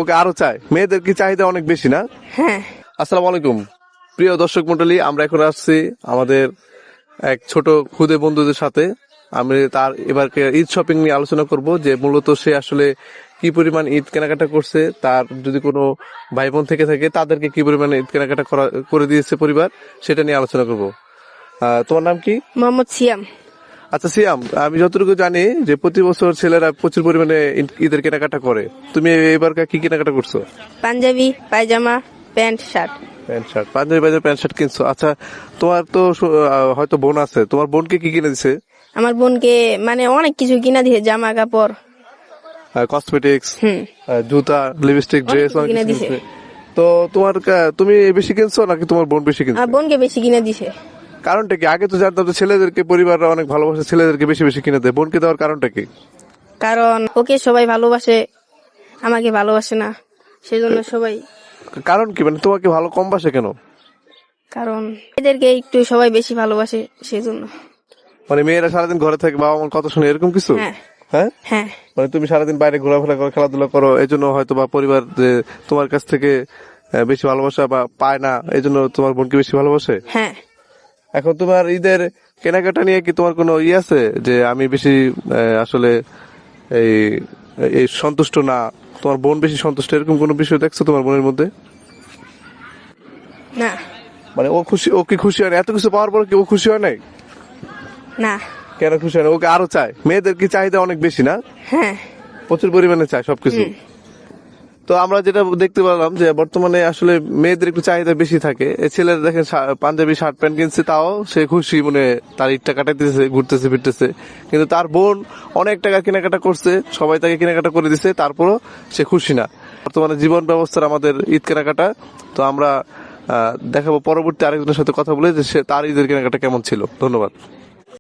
ওকে আরো চায়, মেয়েদের কি চাহিদা অনেক বেশি না? হ্যাঁ। আসসালামু আলাইকুম প্রিয় দর্শক মন্ডলী, আমরা এখন আসছি আমাদের এক ছোট খুদে বন্ধুদের সাথে। আমি তার এবারকে ঈদ শপিং নিয়ে আলোচনা করব, যে মূলত সে আসলে কি পরিমাণ ঈদ কেনাকাটা করছে, তার যদি কোনো ভাই বোন থেকে থাকে তাদেরকে কি পরিমাণ ঈদ কেনাকাটা করে দিয়েছে পরিবার, সেটা নিয়ে আলোচনা করব। তোমার নাম কি? মোহাম্মদ সিয়াম। আচ্ছা সিয়াম, আমি যতটুকু জানি যে প্রতি বছর ছেলেরা প্রচুর পরিমাণে ঈদের কেনাকাটা করে, তুমি এবার কি কেনাকাটা করছো? Panjabi, pyjama, pant, shirt. Pant shirt, panjabi বাজার প্যান্ট শার্ট কিনছো। আচ্ছা, তোমার তো হয়তো বোন আছে, তোমার বোনকে কি কিনে দিছে? আমার বোনকে মানে অনেক কিছু কিনা দিয়েছে, জামা কাপড়, কসমেটিক্স, জুতা, লিপস্টিক, ড্রেস অনেক কিনে কিছু দিছে। কিনছে। তো তুমি বেশি কিনছো নাকি তোমার বোন বেশি কিনছে? আমার বোনকে বেশি কিনে দিছে। কারণটা কি? আগে তো জানতাম যে ছেলেদেরকে পরিবাররা অনেক ভালোবাসে, ছেলেদেরকে বেশি বেশি কিনে দেয়, বোনকে দেওয়ার কারণটা কি? কারণ ওকে সবাই ভালোবাসে, আমাকে ভালোবাসে না, সেজন্য সবাই। কারণ কি, মানে তোমাকে ভালো কম বাসে কেন? কারণ এদেরকে একটু সবাই বেশি ভালোবাসে, সেজন্য। মানে মেয়েরা সারাদিন ঘরে থাকে, বাবা মার কথা শুনে, এরকম কিছু? হ্যাঁ হ্যাঁ, হ্যাঁ। মানে তুমি সারাদিন বাইরে ঘোরাফেরা করো, খেলাধুলা করো, এই জন্য হয়তো বা পরিবার যে তোমার কাছ থেকে বেশি ভালোবাসা বা পায় না, এই জন্য তোমার বোনকে বেশি ভালোবাসে। হ্যাঁ। এখন তোমার ঈদের কেনাকাটা নিয়ে কি তোমার কোনো আছে যে আমি বেশি আসলে এই এই সন্তুষ্ট না, তোমার বোন বেশি সন্তুষ্ট, এরকম কোনো বিষয় দেখছো তোমার বোনের মধ্যে? না। মানে ও কি খুশি হয় না? এত কিছু পাওয়ার পর কি ও খুশি হয় নাই? না। কেন খুশি হয় না? ওকে আরো চায়, মেয়েদের কি চাহিদা অনেক বেশি না? হ্যাঁ। প্রচুর পরিমাণে চায় সবকিছু। তো আমরা যেটা দেখতে পেলাম যে বর্তমানে আসলে মেয়েদের একটু চাহিদা বেশি থাকে। ছেলেরা দেখেন পাঞ্জাবি শার্ট প্যান্ট কিনছে, তাও সে খুশি, মনে তার ঈদটা কাটাইতেছে, ঘুরতেছে ফিরতেছে। কিন্তু তার বোন অনেক টাকা কেনাকাটা করছে, সবাই তাকে কেনাকাটা করে দিছে, তারপরও সে খুশি না। বর্তমানে জীবন ব্যবস্থার আমাদের ঈদ কেনাকাটা। তো আমরা দেখাবো পরবর্তী আরেকজনের সাথে কথা বলে যে সে তার ঈদের কেনাকাটা কেমন ছিল। ধন্যবাদ।